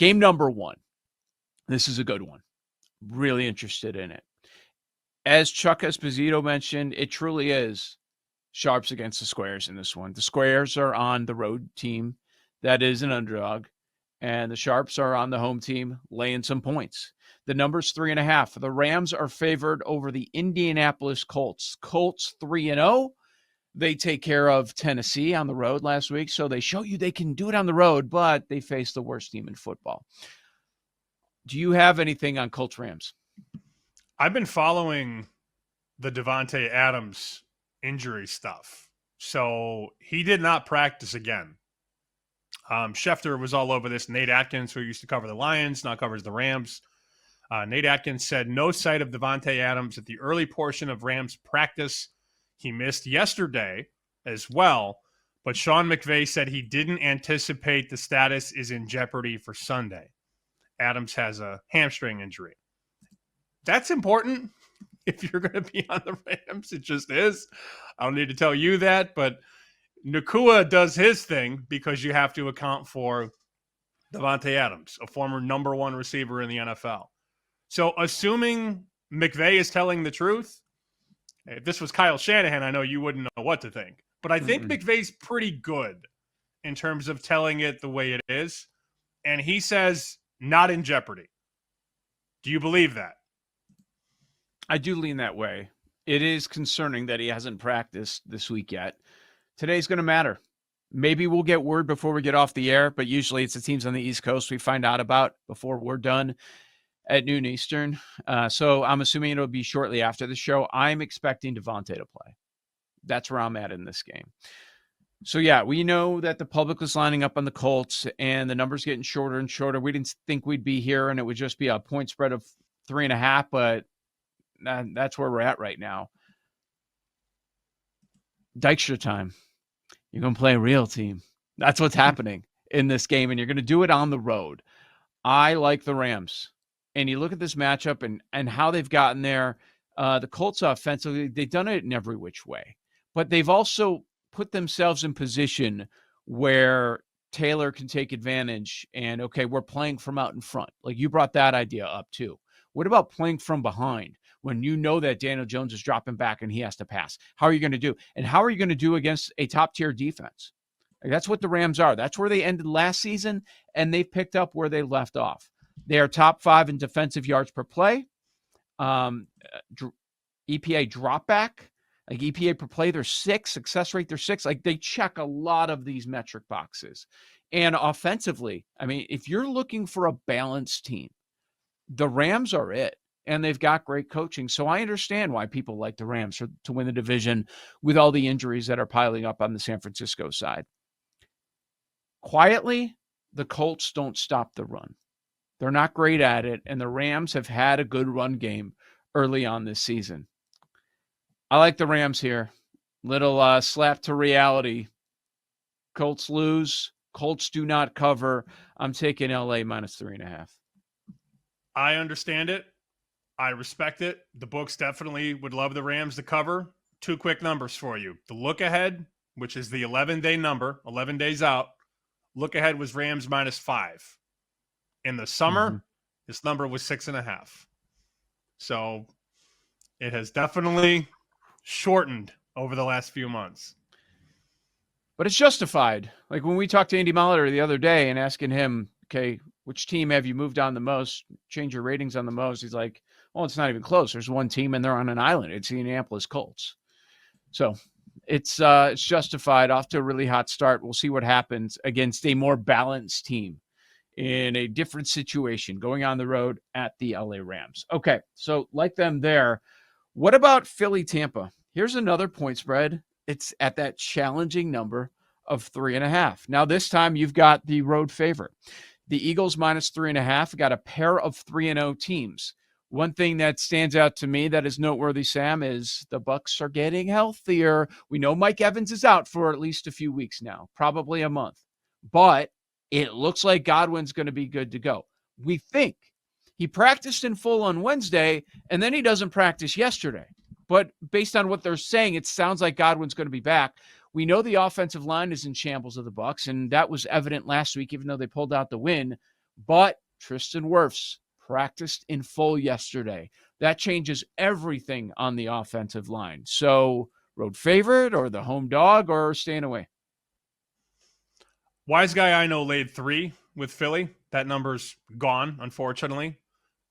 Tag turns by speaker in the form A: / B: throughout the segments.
A: Game number 1. This is a good one. Really interested in it. As Chuck Esposito mentioned, it truly is sharps against the squares in this one. The squares are on the road team that is an underdog, and the sharps are on the home team laying some points. The number's 3.5. The Rams are favored over the Indianapolis Colts. Colts 3-0. They take care of Tennessee on the road last week, so they show you they can do it on the road, but they face the worst team in football. Do you have anything on Colts Rams?
B: I've been following the Davante Adams injury stuff. So he did not practice again. Schefter was all over this. Nate Atkins, who used to cover the Lions, now covers the Rams. Nate Atkins said no sight of Davante Adams at the early portion of Rams practice. He missed yesterday as well, but Sean McVay said he didn't anticipate the status is in jeopardy for Sunday. Adams has a hamstring injury. That's important if you're going to be on the Rams. It just is. I don't need to tell you that, but Nakua does his thing because you have to account for Davante Adams, a former number 1 receiver in the NFL. So assuming McVay is telling the truth, if this was Kyle Shanahan, I know you wouldn't know what to think. But I think McVay's pretty good in terms of telling it the way it is. And he says, not in jeopardy. Do you believe that?
A: I do lean that way. It is concerning that he hasn't practiced this week yet. Today's going to matter. Maybe we'll get word before we get off the air, but usually it's the teams on the East Coast we find out about before we're done at noon Eastern. So I'm assuming it'll be shortly after the show. I'm expecting Davante to play. That's where I'm at in this game. So, yeah, we know that the public was lining up on the Colts and the numbers getting shorter and shorter. We didn't think we'd be here and it would just be a point spread of 3.5, but that's where we're at right now. Dykstra time. You're going to play a real team. That's what's happening in this game, and you're going to do it on the road. I like the Rams. And you look at this matchup and how they've gotten there. The Colts offensively, they've done it in every which way. But they've also put themselves in position where Taylor can take advantage and, okay, we're playing from out in front. Like you brought that idea up too. What about playing from behind when you know that Daniel Jones is dropping back and he has to pass? How are you going to do? And how are you going to do against a top-tier defense? Like that's what the Rams are. That's where they ended last season, and they've picked up where they left off. They are top 5 in defensive yards per play. EPA dropback, like EPA per play, they're 6. Success rate, they're 6. Like they check a lot of these metric boxes. And offensively, I mean, if you're looking for a balanced team, the Rams are it. And they've got great coaching. So I understand why people like the Rams to win the division with all the injuries that are piling up on the San Francisco side. Quietly, the Colts don't stop the run. They're not great at it, and the Rams have had a good run game early on this season. I like the Rams here. Little slap to reality. Colts lose. Colts do not cover. I'm taking LA minus 3.5.
B: I understand it. I respect it. The books definitely would love the Rams to cover. 2 quick numbers for you. The look ahead, which is the 11-day number, 11 days out. Look ahead was Rams minus 5. In the summer, this number was 6.5. So it has definitely shortened over the last few months.
A: But it's justified. Like when we talked to Andy Molitor the other day and asking him, okay, which team have you moved on the most, change your ratings on the most? He's like, well, it's not even close. There's one team and they're on an island. It's the Indianapolis Colts. So it's justified. Off to a really hot start. We'll see what happens against a more balanced team in a different situation going on the road at the LA Rams. Okay, so like them there. What about Philly Tampa? Here's another point spread. It's at that challenging number of 3.5. Now this time you've got the road favorite. The Eagles minus 3.5 got a pair of 3-0 teams. One thing that stands out to me that is noteworthy, Sam, is the Bucs are getting healthier. We know Mike Evans is out for at least a few weeks now, probably a month. But it looks like Godwin's going to be good to go. We think. He practiced in full on Wednesday, and then he doesn't practice yesterday. But based on what they're saying, it sounds like Godwin's going to be back. We know the offensive line is in shambles of the Bucs, and that was evident last week, even though they pulled out the win. But Tristan Wirfs practiced in full yesterday. That changes everything on the offensive line. So, road favorite or the home dog or staying away?
B: Wise guy I know laid 3 with Philly. That number's gone, unfortunately,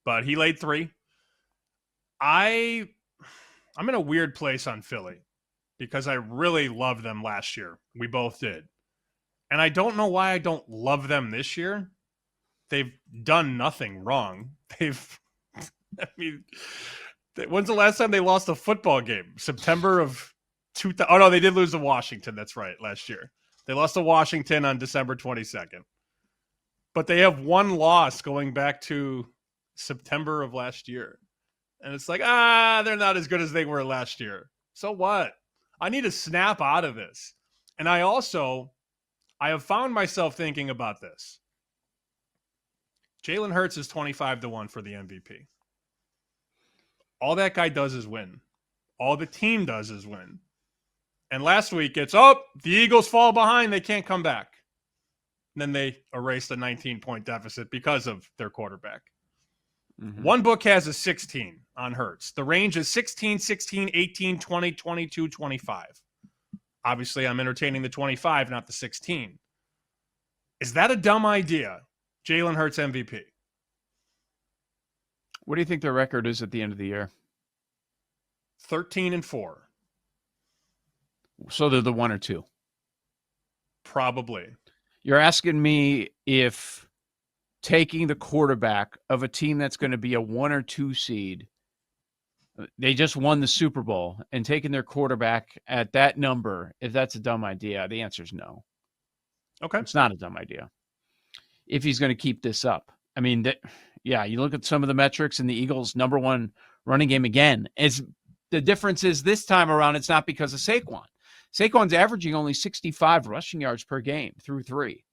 B: but he laid 3. I'm in a weird place on Philly because I really loved them last year. We both did. And I don't know why I don't love them this year. They've done nothing wrong. When's the last time they lost a football game? September of 2000. Oh, no, they did lose to Washington. That's right, last year. They lost to Washington on December 22nd. But they have one loss going back to September of last year. And it's like, they're not as good as they were last year. So what? I need to snap out of this. And I have found myself thinking about this. Jalen Hurts is 25-1 for the MVP. All that guy does is win. All the team does is win. And last week it's, the Eagles fall behind. They can't come back. And then they erased a 19-point deficit because of their quarterback. Mm-hmm. One book has a 16 on Hurts. The range is 16, 16, 18, 20, 22, 25. Obviously, I'm entertaining the 25, not the 16. Is that a dumb idea? Jalen Hurts MVP.
A: What do you think their record is at the end of the year?
B: 13-4.
A: So they're the 1 or 2?
B: Probably.
A: You're asking me if taking the quarterback of a team that's going to be a 1 or 2 seed, they just won the Super Bowl, and taking their quarterback at that number, if that's a dumb idea, the answer is no.
B: Okay.
A: It's not a dumb idea. If he's going to keep this up. I mean, you look at some of the metrics and the Eagles' number 1 running game again. The difference is this time around, it's not because of Saquon. Saquon's averaging only 65 rushing yards per game through 3.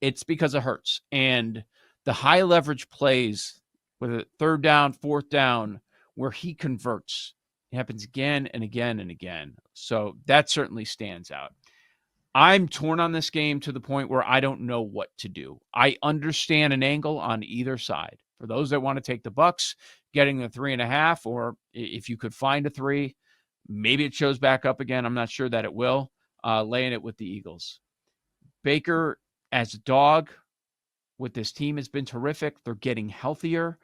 A: It's because of Hurts. And the high leverage plays with a 3rd down, 4th down, where he converts, it happens again and again and again. So that certainly stands out. I'm torn on this game to the point where I don't know what to do. I understand an angle on either side. For those that want to take the Bucs, getting the 3.5, or if you could find a 3, maybe it shows back up again. I'm not sure that it will. Laying it with the Eagles. Baker as a dog with this team has been terrific. They're getting healthier.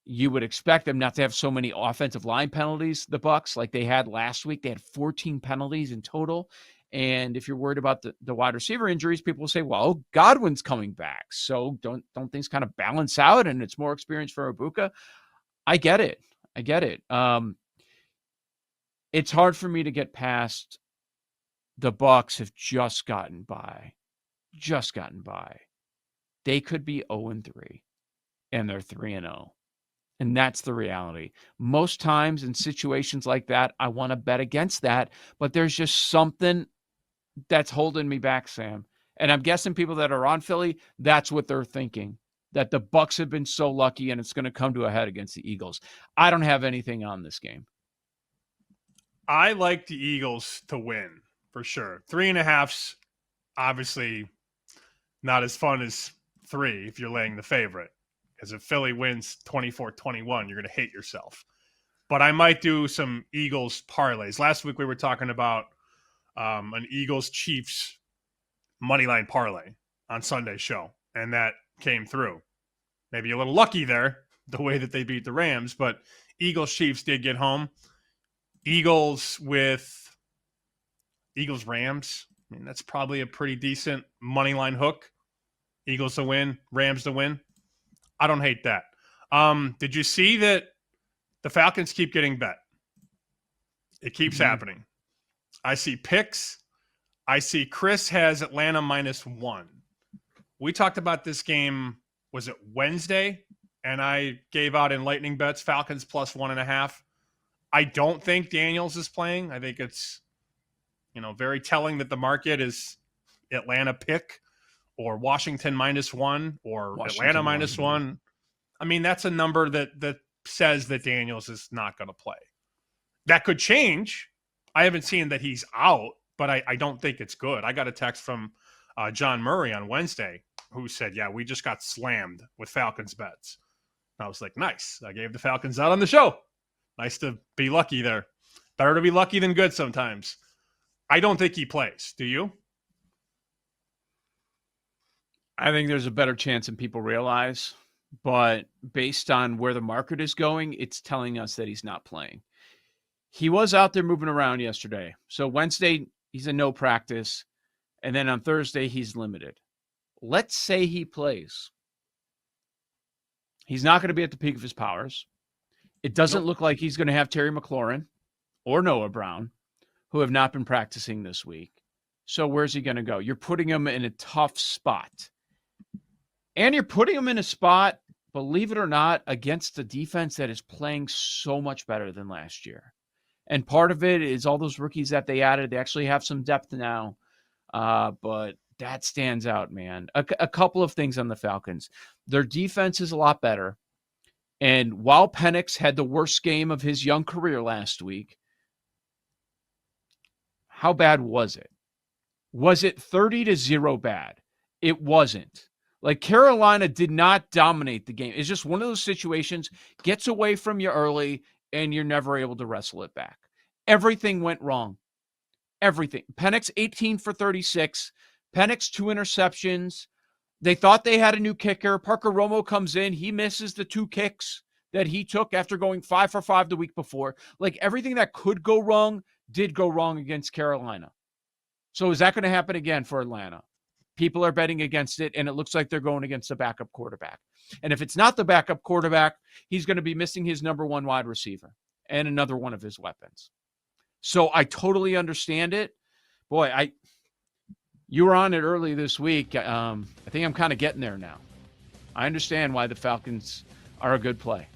A: You would expect them not to have so many offensive line penalties, the Bucs, like they had last week. They had 14 penalties in total. And if you're worried about the wide receiver injuries, people will say, well, Godwin's coming back. So don't things kind of balance out and it's more experience for Ibuka? I get it. It's hard for me to get past the Bucs have just gotten by. They could be 0-3 and they're 3-0. And that's the reality. Most times in situations like that, I want to bet against that, but there's just something that's holding me back, Sam. And I'm guessing people that are on Philly, that's what they're thinking, that the Bucs have been so lucky and it's going to come to a head against the Eagles. I don't have anything on this game.
B: I like the Eagles to win for sure. 3.5's obviously not as fun as 3 if you're laying the favorite. Because if Philly wins 24-21, you're going to hate yourself. But I might do some Eagles parlays. Last week we were talking about an Eagles-Chiefs moneyline parlay on Sunday's show, and that came through. Maybe a little lucky there, the way that they beat the Rams, but Eagles-Chiefs did get home. Eagles-Rams, I mean, that's probably a pretty decent moneyline hook. Eagles to win, Rams to win. I don't hate that. Did you see that the Falcons keep getting bet? It keeps happening. I see picks. I see Chris has Atlanta -1. We talked about this game, was it Wednesday? And I gave out in lightning bets Falcons +1.5. I don't think Daniels is playing. I think it's, very telling that the market is Atlanta pick or Washington -1 or Atlanta -1. I mean, that's a number that says that Daniels is not going to play. That could change. I haven't seen that he's out, but I don't think it's good. I got a text from John Murray on Wednesday. who said, yeah, we just got slammed with Falcons bets. And I was like, nice. I gave the Falcons out on the show. Nice to be lucky there. Better to be lucky than good sometimes. I don't think he plays. Do you?
A: I think there's a better chance than people realize. But based on where the market is going, it's telling us that he's not playing. He was out there moving around yesterday. So Wednesday, he's in no practice. And then on Thursday, he's limited. Let's say he plays. He's not going to be at the peak of his powers. It doesn't look like he's going to have Terry McLaurin or Noah Brown, who have not been practicing this week. So where's he going to go? You're putting him in a tough spot. And you're putting him in a spot, believe it or not, against a defense that is playing so much better than last year. And part of it is all those rookies that they added. They actually have some depth now. But that stands out, man. A couple of things on the Falcons. Their defense is a lot better. And while Penix had the worst game of his young career last week, how bad was it? Was it 30-0 bad? It wasn't. Like, Carolina did not dominate the game. It's just one of those situations, gets away from you early, and you're never able to wrestle it back. Everything went wrong. Everything. Penix 18 for 36. Penix 2 interceptions. They thought they had a new kicker. Parker Romo comes in. He misses the 2 kicks that he took after going 5 for 5 the week before. Like, everything that could go wrong did go wrong against Carolina. So is that going to happen again for Atlanta? People are betting against it, and it looks like they're going against the backup quarterback. And if it's not the backup quarterback, he's going to be missing his number 1 wide receiver and another one of his weapons. So I totally understand it. Boy, you were on it early this week. I think I'm kind of getting there now. I understand why the Falcons are a good play.